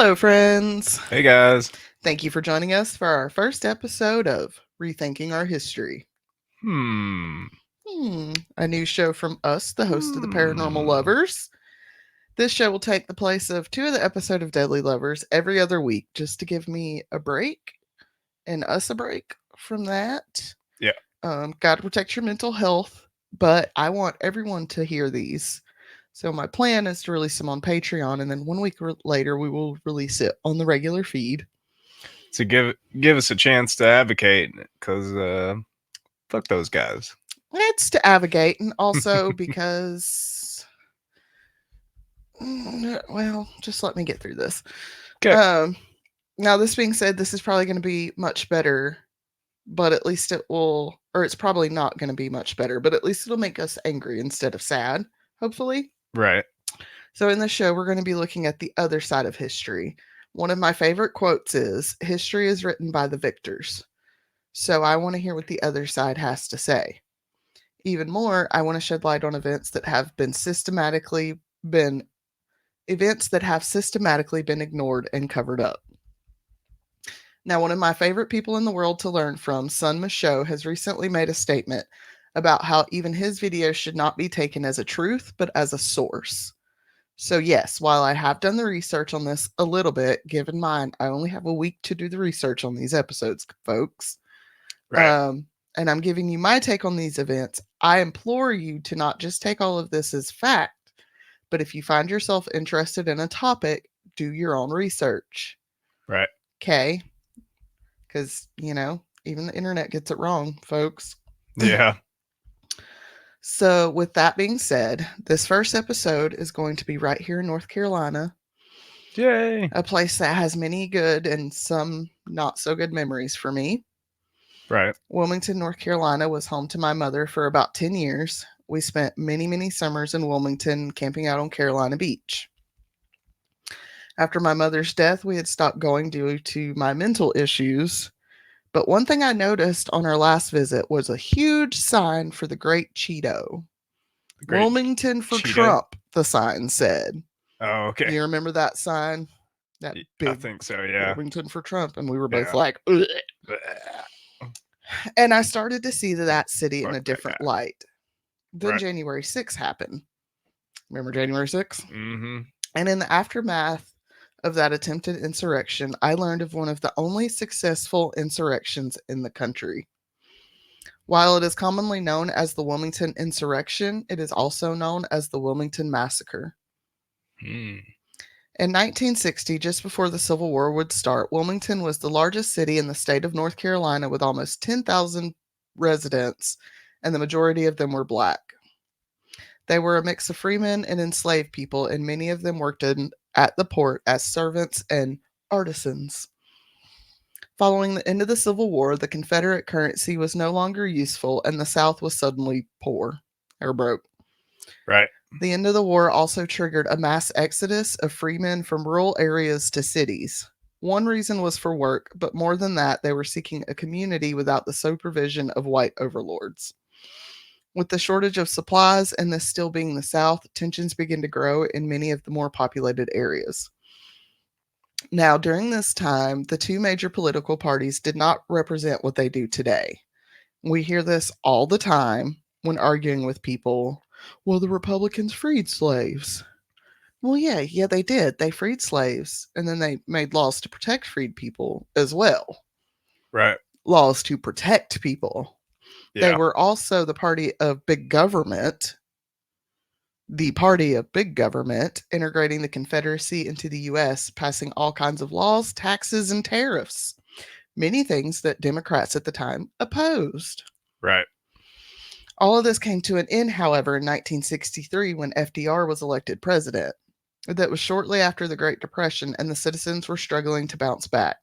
Hello, friends. Hey guys. Thank you for joining us for our first episode of Rethinking Our History. Hmm. A new show from us, the host of the Paranormal Hmm. Lovers. This show will take the place of two of the episodes of Deadly Lovers every other week, just to give me a break and us a break from that. Yeah. Got to protect your mental health, but I want everyone to hear these. So my plan is to release them on Patreon, and then 1 week later we will release it on the regular feed. To give us a chance to advocate, because fuck those guys. It's to advocate, and also because, well, just let me get through this. Okay. Now, this being said, this is probably going to be much better, but at least it will, or it's probably not going to be much better, but at least it'll make us angry instead of sad, hopefully. Right. So, in this show, we're going to be looking at the other side of history. One of my favorite quotes is history is written by the victors. So, I want to hear what the other side has to say. Even more, I want to shed light on events that have systematically been ignored and covered up. Now, one of my favorite people in the world to learn from, Sun Michaud, has recently made a statement about how even his videos should not be taken as a truth, but as a source. So, yes, while I have done the research on this a little bit, given mine, I only have a week to do the research on these episodes, folks. Right. And I'm giving you my take on these events. I implore you to not just take all of this as fact, but if you find yourself interested in a topic, do your own research. Right. Okay? Because, even the internet gets it wrong, folks. Yeah. So, with that being said, this first episode is going to be right here in North Carolina, Yay. a place that has many good and some not so good memories for me. Right. Wilmington, North Carolina was home to my mother for about 10 years. We spent many, many summers in Wilmington camping out on Carolina Beach. After my mother's death, we had stopped going due to my mental issues. But one thing I noticed on our last visit was a huge sign for the Great Cheeto. The great Wilmington for Cheeto. Trump, the sign said. Oh, okay. You remember that sign? That I big think so. Yeah. Wilmington for Trump. And we were both Yeah. like, ugh. Bleh. And I started to see that city in Fuck a that different guy. light. Then Right. January 6th happened. Remember January 6th? Mm-hmm. And in the aftermath of that attempted insurrection, I learned of one of the only successful insurrections in the country. While it is commonly known as the Wilmington insurrection, it is also known as the Wilmington Massacre. Hmm. In 1960, just before the Civil War would start, Wilmington was the largest city in the state of North Carolina with almost 10,000 residents, and the majority of them were black. They were a mix of freemen and enslaved people, and many of them worked at the port as servants and artisans. Following the end of the Civil War, the Confederate currency was no longer useful, and the South was suddenly poor or broke. Right. The end of the war also triggered a mass exodus of freemen from rural areas to cities. One reason was for work, but more than that, they were seeking a community without the supervision of white overlords. With the shortage of supplies and this still being the South, tensions began to grow in many of the more populated areas. Now, during this time, the two major political parties did not represent what they do today. We hear this all the time when arguing with people. Well, the Republicans freed slaves. Well, yeah, they did. They freed slaves, and then they made laws to protect freed people as well. Right. Laws to protect people. They Yeah. were also the party of big government, integrating the Confederacy into the U.S., passing all kinds of laws, taxes, and tariffs. Many things that Democrats at the time opposed. Right. All of this came to an end, however, in 1963 when FDR was elected president. That was shortly after the Great Depression, and the citizens were struggling to bounce back.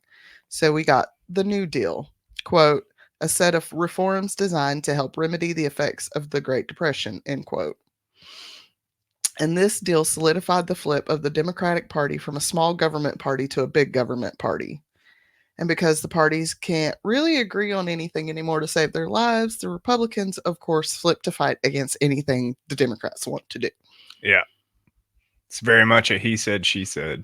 So we got the New Deal, quote, a set of reforms designed to help remedy the effects of the Great Depression, end quote. And this deal solidified the flip of the Democratic Party from a small government party to a big government party. And because the parties can't really agree on anything anymore to save their lives, the Republicans, of course, flip to fight against anything the Democrats want to do. Yeah. It's very much a he said, she said.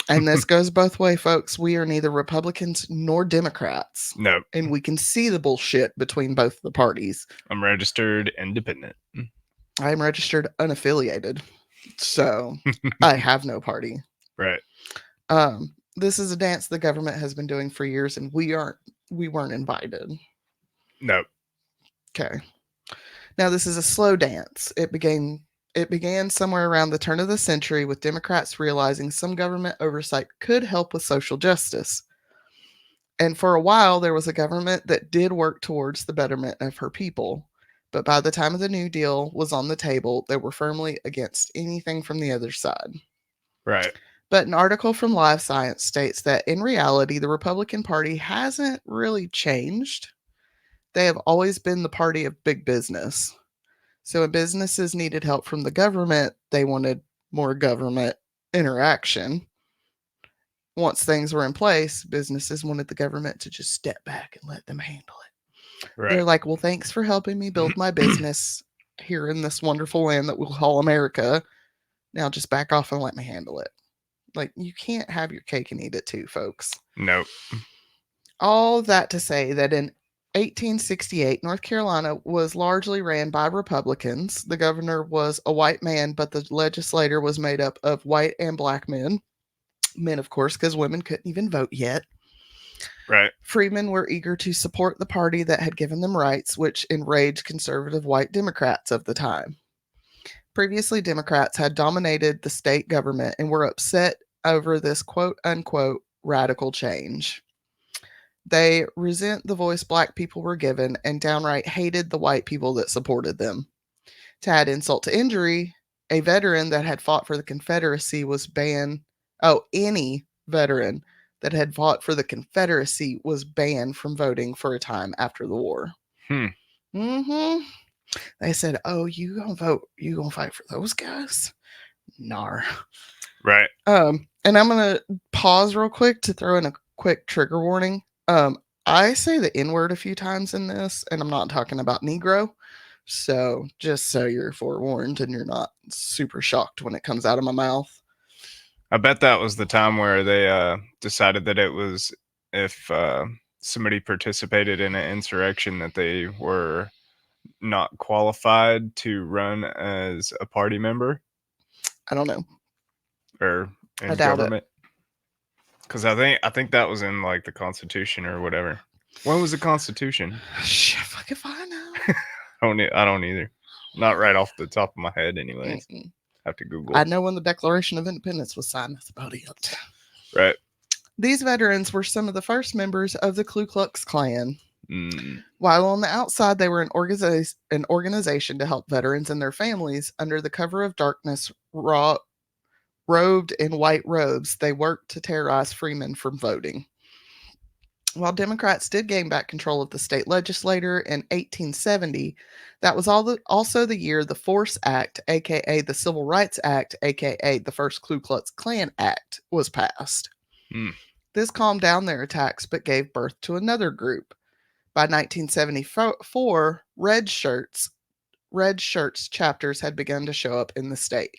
And this goes both way, folks. We are neither Republicans nor Democrats. Nope. And we can see the bullshit between both the parties. I'm registered independent. I am registered unaffiliated. So I have no party. Right. This is a dance the government has been doing for years, and we weren't invited. Nope. Okay. Now this is a slow dance. It began somewhere around the turn of the century with Democrats realizing some government oversight could help with social justice. And for a while, there was a government that did work towards the betterment of her people. But by the time of the New Deal was on the table, they were firmly against anything from the other side. Right. But an article from Live Science states that in reality, the Republican Party hasn't really changed. They have always been the party of big business. So when businesses needed help from the government, they wanted more government interaction. Once things were in place, businesses wanted the government to just step back and let them handle it. Right. They're like, well, thanks for helping me build my business here in this wonderful land that we'll call America. Now just back off and let me handle it. Like, you can't have your cake and eat it too, folks. Nope. All that to say that in 1868, North Carolina was largely ran by Republicans. The governor was a white man, but the legislature was made up of white and black men. Men, of course, because women couldn't even vote yet. Right. Freemen were eager to support the party that had given them rights, which enraged conservative white Democrats of the time. Previously, Democrats had dominated the state government and were upset over this quote unquote radical change. They resent the voice black people were given and downright hated the white people that supported them. To add insult to injury, a veteran that had fought for the Confederacy was banned. Oh, any veteran that had fought for the Confederacy was banned from voting for a time after the war. Mm-hmm. They said, "Oh, you gonna vote? You gonna fight for those guys?" Nar. Right. And I'm gonna pause real quick to throw in a quick trigger warning. I say the N word a few times in this, and I'm not talking about Negro. So just so you're forewarned and you're not super shocked when it comes out of my mouth. I bet that was the time where they decided that it was if somebody participated in an insurrection that they were not qualified to run as a party member I don't know. or I in doubt government. Because I think that was in like the Constitution or whatever. When was the Constitution? Fuck if I know. I don't either. Not right off the top of my head, anyways. Mm-mm. Have to Google. I know when the Declaration of Independence was signed. That's about it. Right. These veterans were some of the first members of the Ku Klux Klan. Mm. While on the outside, they were an organization to help veterans and their families under the cover of darkness, robed in white robes. They worked to terrorize freemen from voting. While Democrats did gain back control of the state legislature in 1870, that was also the year the Force Act, aka the Civil Rights Act, aka the first Ku Klux Klan Act, was passed. Mm. This calmed down their attacks but gave birth to another group. By 1974, red shirts chapters had begun to show up in the state.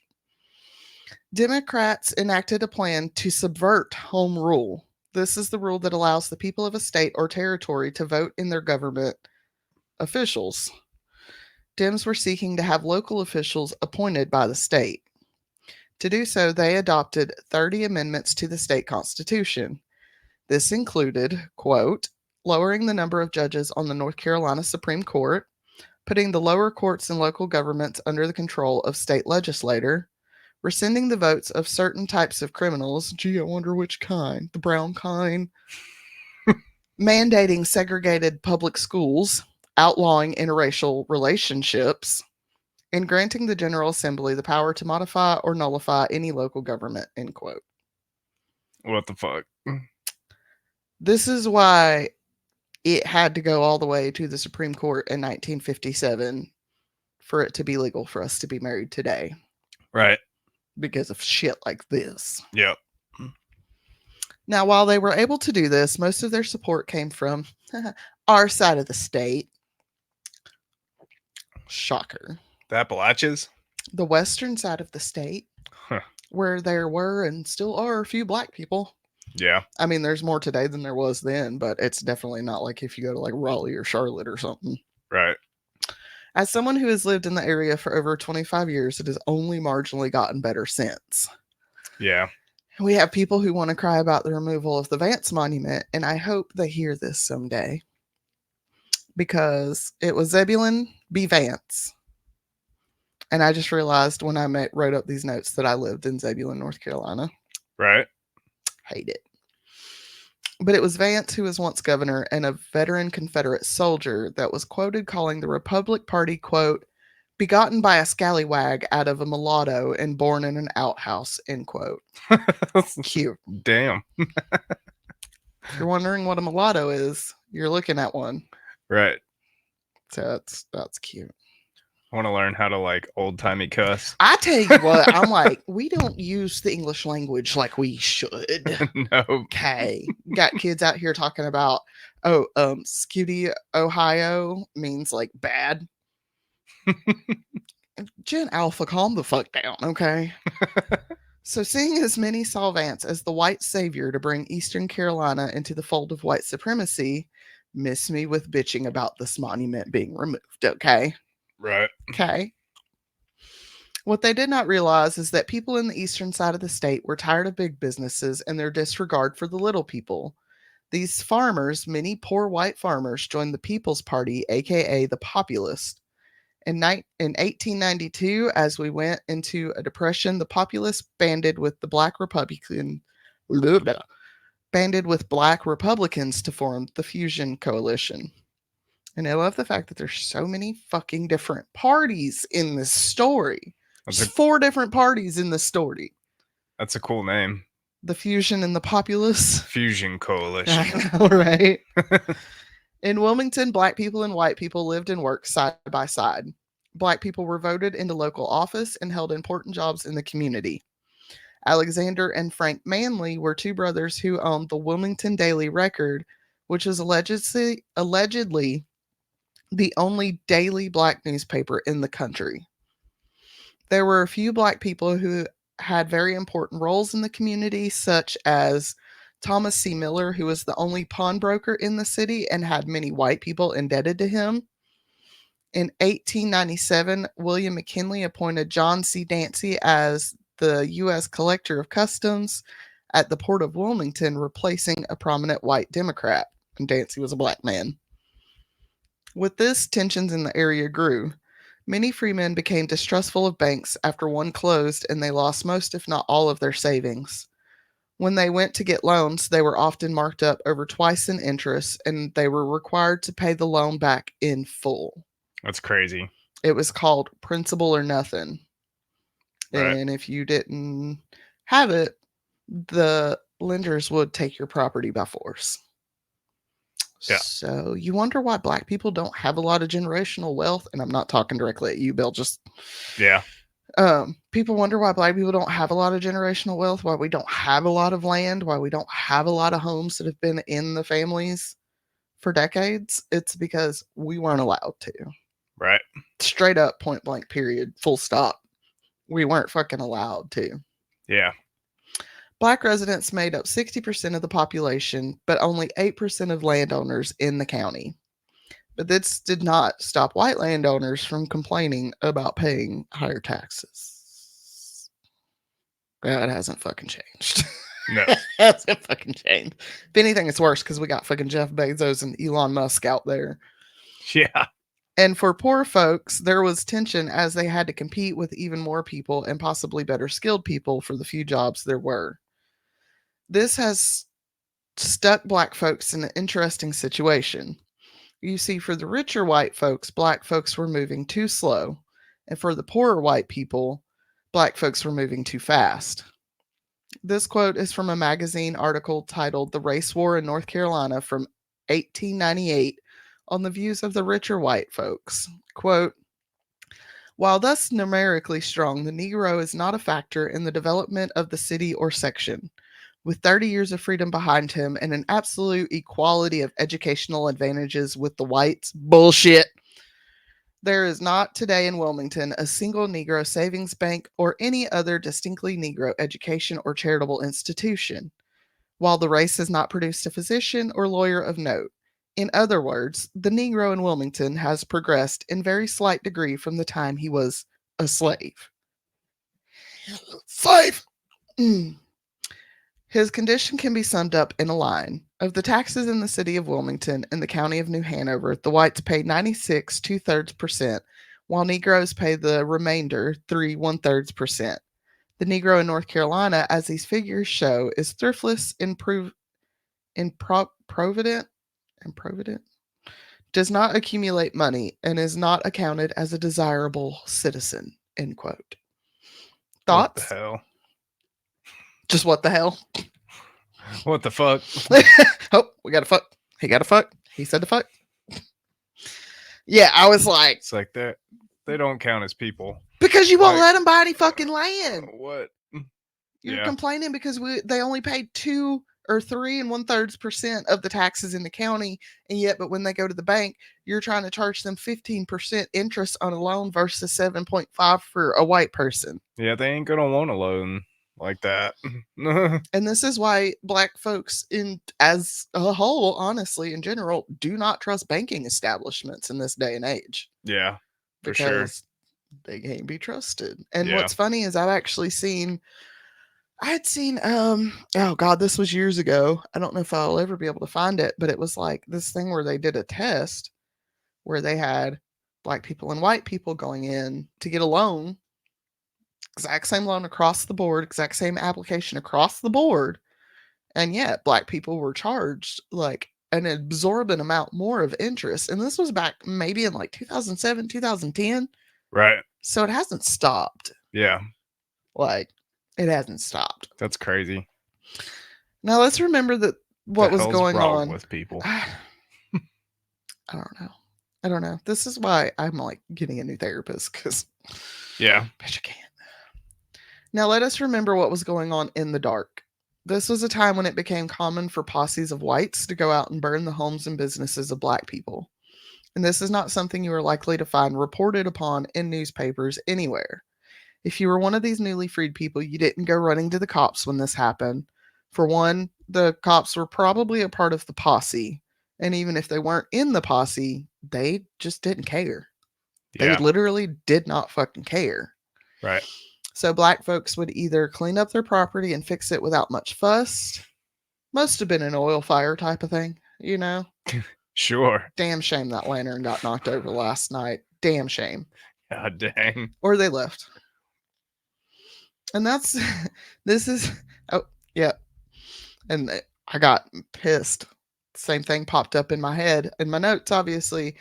Democrats enacted a plan to subvert home rule. This is the rule that allows the people of a state or territory to vote in their government officials. Dems were seeking to have local officials appointed by the state. To do so, they adopted 30 amendments to the state constitution. This included, quote, lowering the number of judges on the North Carolina Supreme Court, putting the lower courts and local governments under the control of state legislature, rescinding the votes of certain types of criminals. Gee, I wonder which kind. The brown kind. Mandating segregated public schools, outlawing interracial relationships, and granting the General Assembly the power to modify or nullify any local government, end quote. What the fuck? This is why it had to go all the way to the Supreme Court in 1957 for it to be legal for us to be married today. Right. Because of shit like this. Yep. Now, while they were able to do this, most of their support came from our side of the state. Shocker. The Appalachians? The western side of the state. Huh. where there were and still are a few black people. Yeah. I mean, there's more today than there was then, but it's definitely not like if you go to like Raleigh or Charlotte or something. Right. As someone who has lived in the area for over 25 years, it has only marginally gotten better since. Yeah. We have people who want to cry about the removal of the Vance Monument, and I hope they hear this someday because it was Zebulon B. Vance. And I just realized when I wrote up these notes that I lived in Zebulon, North Carolina. Right. Hate it. But it was Vance who was once governor and a veteran Confederate soldier that was quoted calling the Republic Party, quote, begotten by a scallywag out of a mulatto and born in an outhouse, end quote. Cute. Damn. If you're wondering what a mulatto is, you're looking at one. Right. So that's cute. I want to learn how to like old timey cuss. I tell you what, I'm like, we don't use the English language like we should. No. Okay. Got kids out here talking about, Skooty, Ohio means like bad. Gen Alpha, calm the fuck down, okay? So, seeing as many saw Vance as the white savior to bring Eastern Carolina into the fold of white supremacy, miss me with bitching about this monument being removed, okay? Right. Okay. What they did not realize is that people in the eastern side of the state were tired of big businesses and their disregard for the little people. These farmers, many poor white farmers, joined the People's Party, aka the Populists. In 1892, as we went into a depression, the Populists banded with Black Republicans to form the Fusion Coalition. And I love the fact that there's so many fucking different parties in this story. There's 4 different parties in this story. That's a cool name. The Fusion and the Populace. Fusion Coalition. I know, right? In Wilmington, black people and white people lived and worked side by side. Black people were voted into local office and held important jobs in the community. Alexander and Frank Manley were 2 brothers who owned the Wilmington Daily Record, which was allegedly the only daily black newspaper in the country. There were a few black people who had very important roles in the community, such as Thomas C. Miller, who was the only pawnbroker in the city and had many white people indebted to him. In 1897, William McKinley appointed John C. Dancy as the U.S. Collector of Customs at the Port of Wilmington, replacing a prominent white Democrat. And Dancy was a black man. With this, tensions in the area grew. Many freemen became distrustful of banks after one closed, and they lost most, if not all, of their savings. When they went to get loans, they were often marked up over twice in interest, and they were required to pay the loan back in full. That's crazy. It was called principal or nothing. Right. And if you didn't have it, the lenders would take your property by force. Yeah. So you wonder why black people don't have a lot of generational wealth. And I'm not talking directly at you, Bill. Just Yeah. People wonder why black people don't have a lot of generational wealth, why we don't have a lot of land, why we don't have a lot of homes that have been in the families for decades. It's because we weren't allowed to. Right. Straight up, point blank, period, full stop. We weren't fucking allowed to. Yeah. Black residents made up 60% of the population, but only 8% of landowners in the county. But this did not stop white landowners from complaining about paying higher taxes. That hasn't fucking changed. No. Hasn't fucking changed. If anything, it's worse because we got fucking Jeff Bezos and Elon Musk out there. Yeah. And for poor folks, there was tension as they had to compete with even more people and possibly better skilled people for the few jobs there were. This has stuck black folks in an interesting situation. You see, for the richer white folks, black folks were moving too slow. And for the poorer white people, black folks were moving too fast. This quote is from a magazine article titled The Race War in North Carolina from 1898 on the views of the richer white folks. Quote, while thus numerically strong, the Negro is not a factor in the development of the city or section. With 30 years of freedom behind him and an absolute equality of educational advantages with the whites, bullshit, There is not today in Wilmington a single Negro savings bank or any other distinctly Negro education or charitable institution, while the race has not produced a physician or lawyer of note. In other words, the Negro in Wilmington has progressed in very slight degree from the time he was a slave. Slave! His condition can be summed up in a line. Of the taxes in the city of Wilmington and the county of New Hanover, the whites pay 96 2/3%, while Negroes pay the remainder 3 1/3%. The Negro in North Carolina, as these figures show, is thriftless, improvident, does not accumulate money, and is not accounted as a desirable citizen. End quote. What the Thoughts? hell? Just what the hell? What the fuck? Oh, we got to fuck. He got to fuck. He said to fuck. Yeah, I was like, It's like they don't count as people. because you won't Like, let them buy any fucking land. What? You're Yeah. complaining because they only paid 2 or 3 1/3% of the taxes in the county, and yet, but when they go to the bank, you're trying to charge them 15% interest on a loan versus 7.5 for a white person. Yeah, they ain't gonna want a loan like that. And this is why black folks, in as a whole, honestly, in general, do not trust banking establishments in this day and age. Yeah, for sure. Because they can't be trusted. And Yeah. what's funny is I had seen oh god, this was years ago. I don't know if I'll ever be able to find it, but it was like this thing where they did a test where they had black people and white people going in to get a loan, exact same loan across the board, exact same application across the board, and yet black people were charged like an absorbent amount more of interest. And this was back maybe in like 2007, 2010. Right. So it hasn't stopped. Yeah. Like, it hasn't stopped. That's crazy. Now let's remember that what was going on with people. I don't know. This is why I'm like getting a new therapist, because Yeah. bitch, I can't. Now let us remember what was going on in the dark. This was a time when it became common for posses of whites to go out and burn the homes and businesses of black people. And this is not something you are likely to find reported upon in newspapers anywhere. If you were one of these newly freed people, you didn't go running to the cops when this happened. For one, the cops were probably a part of the posse. And even if they weren't in the posse, they just didn't care. They Yeah. literally did not fucking care. Right. So black folks would either clean up their property and fix it without much fuss. Must have been an oil fire type of thing, you know? Sure. Damn shame that lantern got knocked over last night. Damn shame. God dang. Or they left. And that's, this is, oh, yeah. And I got pissed. Same thing popped up in my head, in my notes, obviously.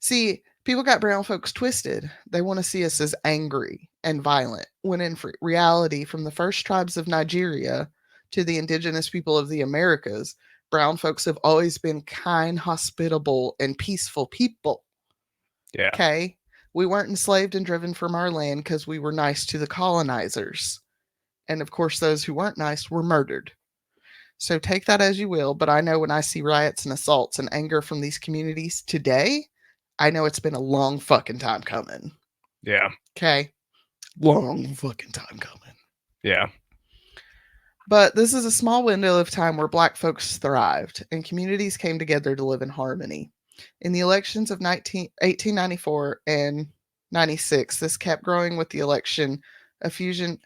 See, people got brown folks twisted. They want to see us as angry and violent, when in reality, from the first tribes of Nigeria to the indigenous people of the Americas, brown folks have always been kind, hospitable, and peaceful people. Yeah. Okay? We weren't enslaved and driven from our land because we were nice to the colonizers. And of course, those who weren't nice were murdered. So take that as you will, but I know when I see riots and assaults and anger from these communities today, I know it's been a long fucking time coming. Yeah. Okay? Long fucking time coming. Yeah. But this is a small window of time where black folks thrived and communities came together to live in harmony. In the elections of 1894 and 96, this kept growing with the election of fusion.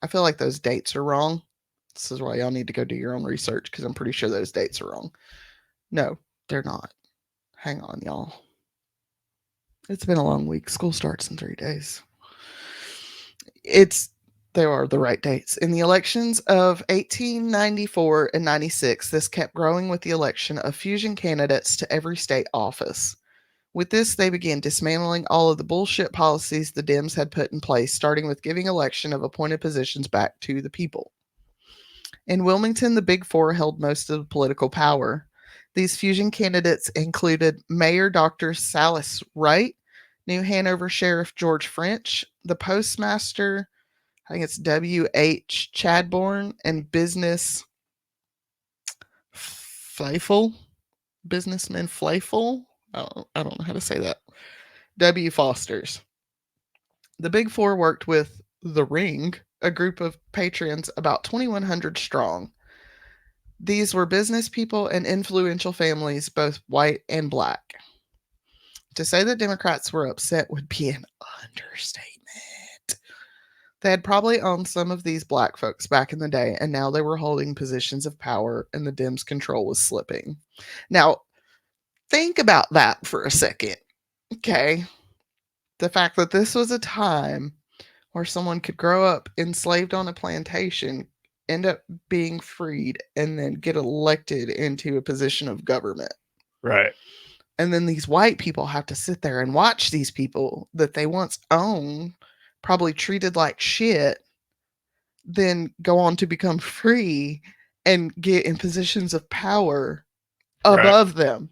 I feel like those dates are wrong. This is why y'all need to go do your own research, because I'm pretty sure those dates are wrong. No, they're not. Hang on, y'all. It's been a long week. School starts in 3 days. They are the right dates. In the elections of 1894 and 96, this kept growing with the election of fusion candidates to every state office. With this, they began dismantling all of the bullshit policies the Dems had put in place, starting with giving election of appointed positions back to the people. In Wilmington, the Big Four held most of the political power. These fusion candidates included Mayor Dr. Salis Wright, New Hanover Sheriff George French, the Postmaster, I think it's W.H. Chadbourne, and Businessman Flayful. I don't know how to say that. W. Foster's. The Big Four worked with The Ring, a group of patrons about 2,100 strong. These were business people and influential families, both white and black. To say that Democrats were upset would be an understatement. They had probably owned some of these black folks back in the day, and now they were holding positions of power, and the Dems' control was slipping. Now, think about that for a second, okay? The fact that this was a time where someone could grow up enslaved on a plantation, end up being freed, and then get elected into a position of government. Right. And then these white people have to sit there and watch these people that they once owned, probably treated like shit, then go on to become free and get in positions of power Right. above them.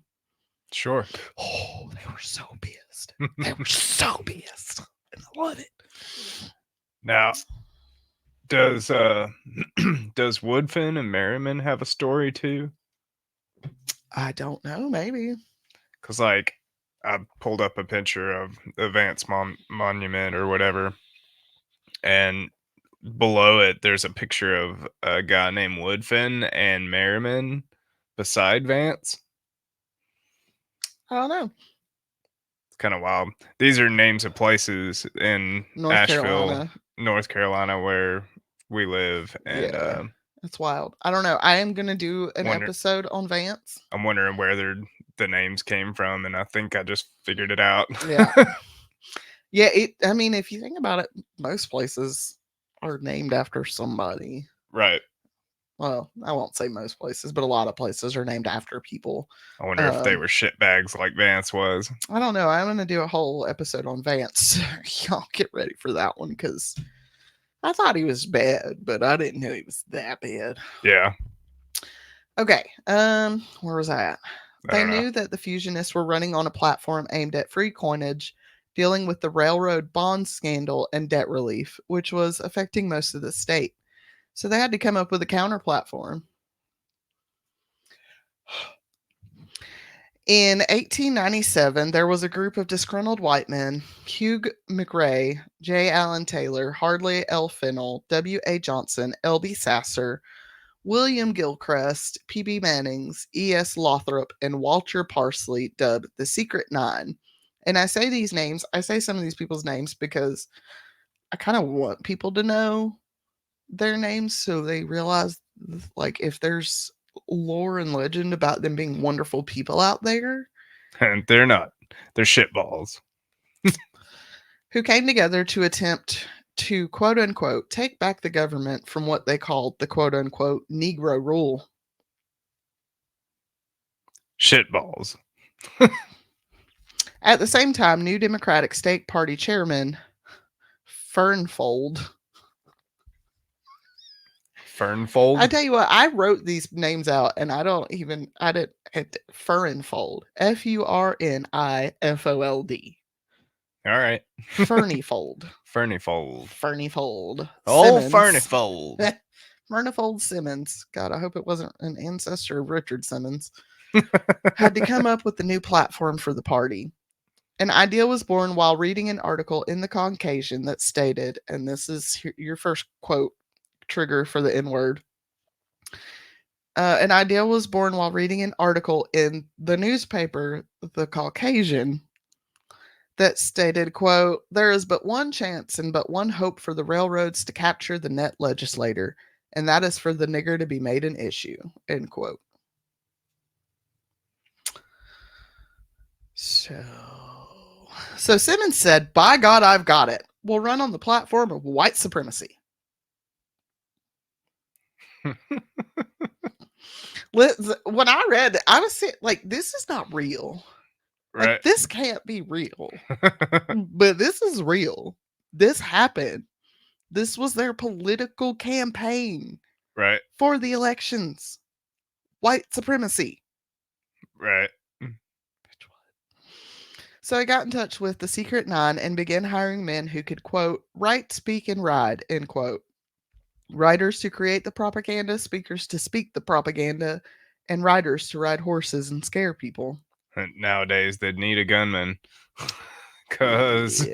Sure. Oh, they were so pissed. They were so pissed. And I love it. Now, does does Woodfin and Merriman have a story too? I don't know, maybe. Because, like, I pulled up a picture of the Vance Monument or whatever, and below it, there's a picture of a guy named Woodfin and Merriman beside Vance. I don't know. It's kind of wild. These are names of places in North Asheville, Carolina. North Carolina, where we live, and Yeah. It's wild. I don't know. I am going to do an Wonder- episode on Vance. I'm wondering where the names came from, and I think I just figured it out. Yeah. Yeah, I mean, if you think about it, most places are named after somebody. Right. Well, I won't say most places, but a lot of places are named after people. I wonder if they were shitbags like Vance was. I don't know. I'm going to do a whole episode on Vance. Y'all get ready for that one because I thought he was bad, but I didn't know he was that bad. Yeah. Okay. Where was I at? They knew that the fusionists were running on a platform aimed at free coinage, dealing with the railroad bond scandal and debt relief, which was affecting most of the state. So they had to come up with a counter platform. In 1897, there was a group of disgruntled white men: Hugh McRae, J. Allen Taylor, Hardly L. Fennell, W. A. Johnson, L. B. Sasser, William Gilchrist, P.B. Mannings, E.S. Lothrop, and Walter Parsley, dubbed the Secret Nine. And I say these names, I say some of these people's names because I kind of want people to know their names so they realize, like, if there's lore and legend about them being wonderful people out there. And they're not. They're shitballs. Who came together to attempt to, quote unquote, take back the government from what they called the, quote unquote, Negro rule. Shitballs. At the same time, New Democratic State Party Chairman Fernfold. I tell you what, I wrote these names out and I didn't, Fernfold. Furnifold. All right. Fernyfold. Fernyfold. Fernyfold. Oh, Fernyfold. Fernyfold Simmons. God, I hope it wasn't an ancestor of Richard Simmons. Had to come up with the new platform for the party. An idea was born while reading an article in the Caucasian that stated, and this is your first quote trigger for the N word. An idea was born while reading an article in the newspaper, the Caucasian, that stated, quote, "There is but one chance and but one hope for the railroads to capture the net legislator, and that is for the nigger to be made an issue," end quote. So Simmons said, "By God, I've got it. We'll run on the platform of white supremacy." When I read it, I was like, this is not real. Right. Like, this can't be real. But this is real. This happened. This was their political campaign. Right. For the elections. White supremacy. Right. So I got in touch with the Secret Nine and began hiring men who could, quote, write, speak, and ride, end quote. Writers to create the propaganda, speakers to speak the propaganda, and riders to ride horses and scare people. And nowadays, they'd need a gunman. because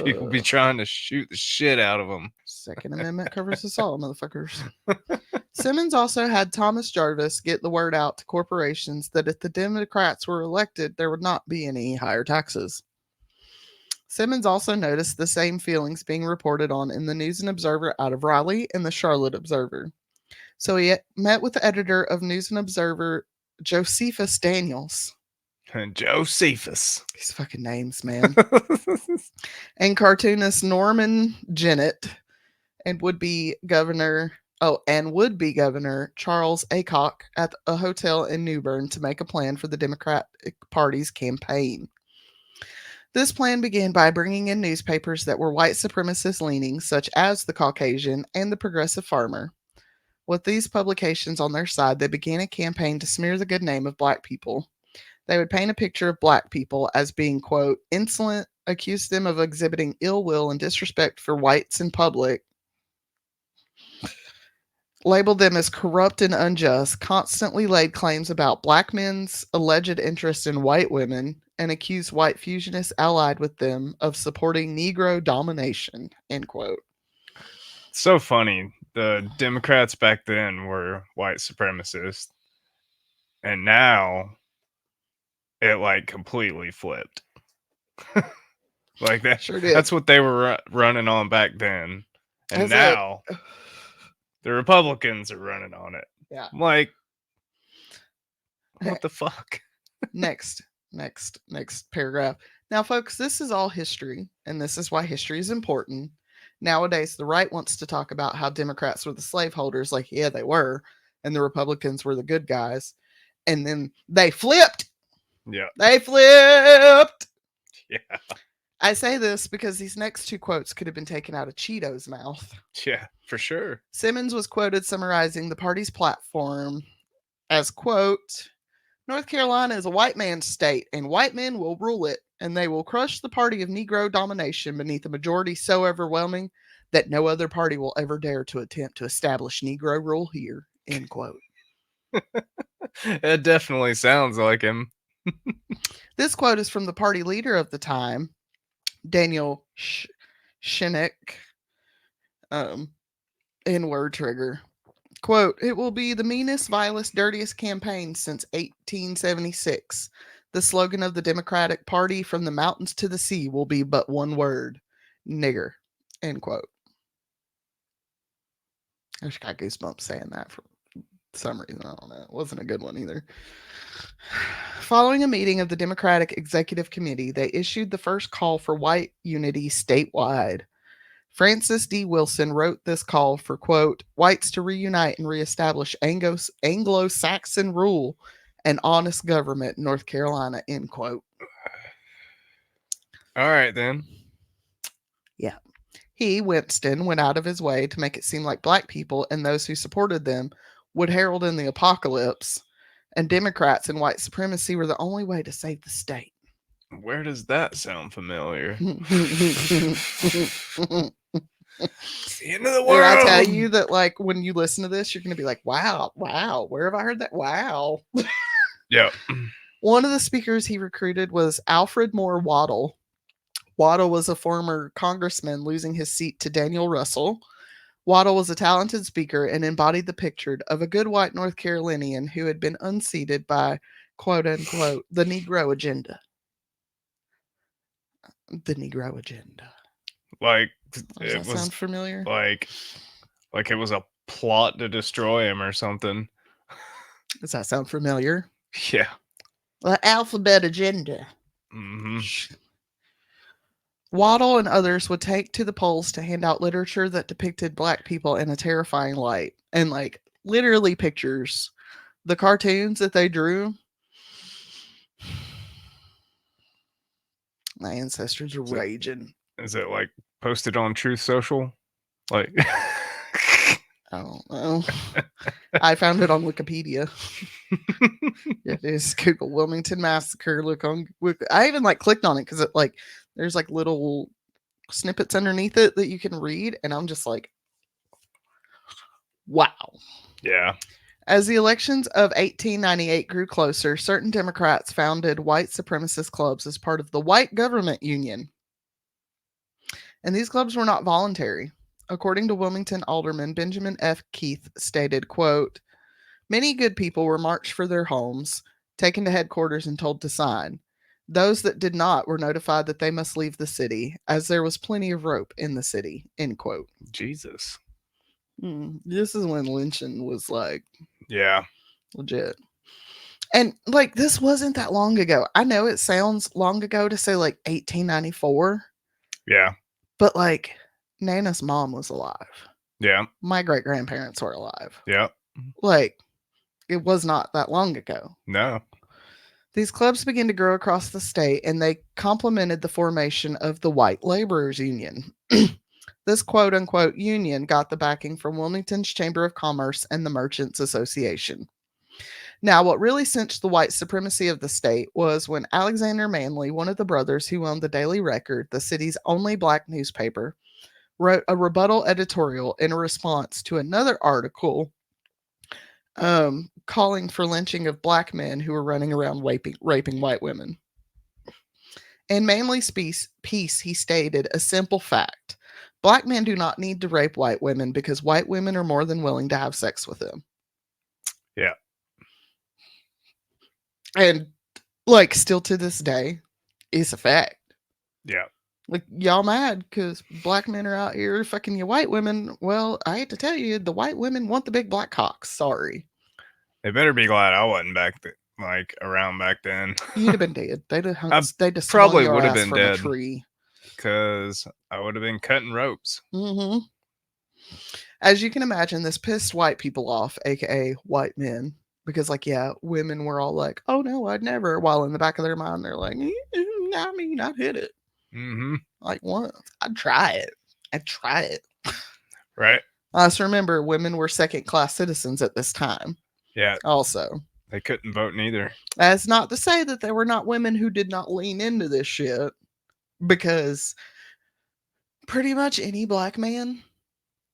people be Yeah. trying to shoot the shit out of them. Second Amendment covers us all, motherfuckers. Simmons also had Thomas Jarvis get the word out to corporations that if the Democrats were elected, there would not be any higher taxes. Simmons also noticed the same feelings being reported on in the News and Observer out of Raleigh and the Charlotte Observer. So he met with the editor of News and Observer, Josephus Daniels. Josephus. These fucking names, man. And cartoonist Norman Jennett and would-be governor Charles Aycock at a hotel in New Bern to make a plan for the Democratic Party's campaign. This plan began by bringing in newspapers that were white supremacist leaning, such as The Caucasian and The Progressive Farmer. With these publications on their side, they began a campaign to smear the good name of black people. They would paint a picture of black people as being, quote, insolent, accuse them of exhibiting ill will and disrespect for whites in public, labeled them as corrupt and unjust, constantly laid claims about black men's alleged interest in white women, and accused white fusionists allied with them of supporting Negro domination, end quote. So funny. The Democrats back then were white supremacists, and now it like completely flipped. Like that. Sure did. That's what they were running on back then, and now the Republicans are running on it. Yeah. I'm like, what the fuck? Next paragraph. Now, folks, this is all history, and this is why history is important. Nowadays, the right wants to talk about how Democrats were the slaveholders, like, yeah, they were, and the Republicans were the good guys. And then they flipped. Yeah. They flipped. Yeah. I say this because these next two quotes could have been taken out of Cheeto's mouth. Yeah, for sure. Simmons was quoted summarizing the party's platform as, quote, North Carolina is a white man's state, and white men will rule it, and they will crush the party of Negro domination beneath a majority so overwhelming that no other party will ever dare to attempt to establish Negro rule here, end quote. It definitely sounds like him. This quote is from the party leader of the time, Daniel Shinnick, in Word Trigger. Quote, it will be the meanest, vilest, dirtiest campaign since 1876. The slogan of the Democratic Party from the mountains to the sea will be but one word, nigger, end quote. I just got goosebumps saying that for some reason. I don't know. It wasn't a good one either. Following a meeting of the Democratic Executive Committee, they issued the first call for white unity statewide. Francis D. Wilson wrote this call for, quote, whites to reunite and reestablish Anglo-Saxon rule and honest government in North Carolina, end quote. All right, then. Yeah. He, Winston, went out of his way to make it seem like black people and those who supported them would herald in the apocalypse, and Democrats and white supremacy were the only way to save the state. Where does that sound familiar? It's the end of the world. And I tell you that, like, when you listen to this, you're going to be like, wow, where have I heard that? Wow. Yeah. One of the speakers he recruited was Alfred Moore Waddle. Waddle was a former congressman losing his seat to Daniel Russell. Waddle was a talented speaker and embodied the picture of a good white North Carolinian who had been unseated by, quote unquote, the Negro agenda. The Negro agenda. Like, does that sound familiar? Like it was a plot to destroy him or something. Does that sound familiar? Yeah. The alphabet agenda. Mm-hmm. Waddle and others would take to the polls to hand out literature that depicted black people in a terrifying light. And, like, literally pictures. The cartoons that they drew. My ancestors are raging. Is it, like, posted on Truth Social? Like... I don't know. I found it on Wikipedia. It is Google Wilmington Massacre. Look on. I even like clicked on it because it like there's like little snippets underneath it that you can read, and I'm just like, wow. Yeah. As the elections of 1898 grew closer, certain Democrats founded white supremacist clubs as part of the White Government Union. And these clubs were not voluntary. According to Wilmington alderman Benjamin F. Keith stated, quote, "Many good people were marched for their homes, taken to headquarters and told to sign. Those that did not were notified that they must leave the city, as there was plenty of rope in the city." End quote. Jesus. This is when lynching was like Yeah. legit. And like this wasn't that long ago. I know it sounds long ago to say like 1894, Yeah. but like Nana's mom was alive. Yeah. My great grandparents were alive. Yeah. Like it was not that long ago. No. These clubs began to grow across the state and they complemented the formation of the White Laborers Union. This quote unquote union got the backing from Wilmington's Chamber of Commerce and the Merchants Association. Now, what really cinched the white supremacy of the state was when Alexander Manley, one of the brothers who owned the Daily Record, the city's only black newspaper, wrote a rebuttal editorial in response to another article calling for lynching of black men who were running around raping white women. In Manley's piece, he stated a simple fact: black men do not need to rape white women because white women are more than willing to have sex with them. Yeah. And like still to this day, it's a fact. Yeah. Like y'all mad because black men are out here fucking you white women. Well, I hate to tell you, the white women want the big black cocks. Sorry. They better be glad I wasn't around back then. You'd have been dead. They'd have I they'd have probably swung your would have ass been from dead. a tree. Because I would have been cutting ropes. Mm-hmm. As you can imagine, this pissed white people off, aka white men, because like yeah, women were all like, "Oh no, I'd never," while in the back of their mind they're like, "I mean, I'd hit it." Mm-hmm. Like once, I'd try it. I'd try it. Right. Also, remember, women were second-class citizens at this time. Yeah. Also, they couldn't vote neither. That's not to say that there were not women who did not lean into this shit, because pretty much any black man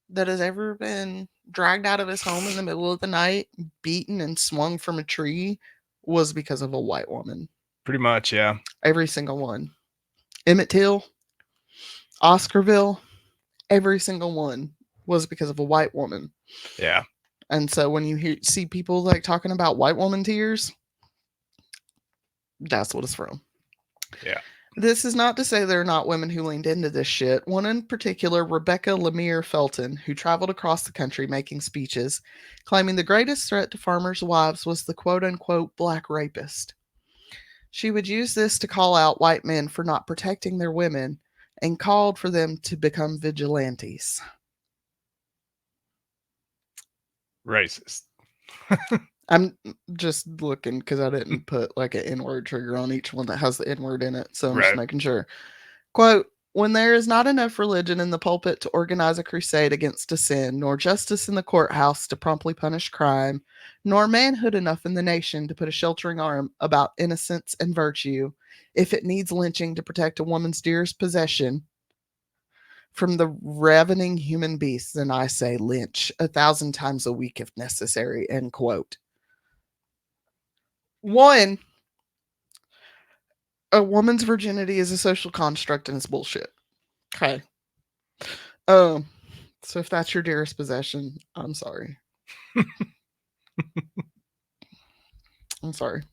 that has ever been dragged out of his home in the middle of the night, beaten and swung from a tree, was because of a white woman. Pretty much, yeah. Every single one. Emmett Till, Oscarville, every single one was because of a white woman. Yeah. And so when you see people like talking about white woman tears, that's what it's from. Yeah. This is not to say there are not women who leaned into this shit. One in particular, Rebecca Lemire Felton, who traveled across the country making speeches, claiming the greatest threat to farmers' wives was the quote unquote black rapist. She would use this to call out white men for not protecting their women and called for them to become vigilantes. Racist. I'm just looking because I didn't put like an N-word trigger on each one that has the N-word in it, so I'm just making sure. Quote, "When there is not enough religion in the pulpit to organize a crusade against a sin, nor justice in the courthouse to promptly punish crime, nor manhood enough in the nation to put a sheltering arm about innocence and virtue, if it needs lynching to protect a woman's dearest possession from the ravening human beasts, then I say lynch 1,000 times a week if necessary," end quote. One, a woman's virginity is a social construct and it's bullshit. Okay. So if that's your dearest possession, I'm sorry. I'm sorry.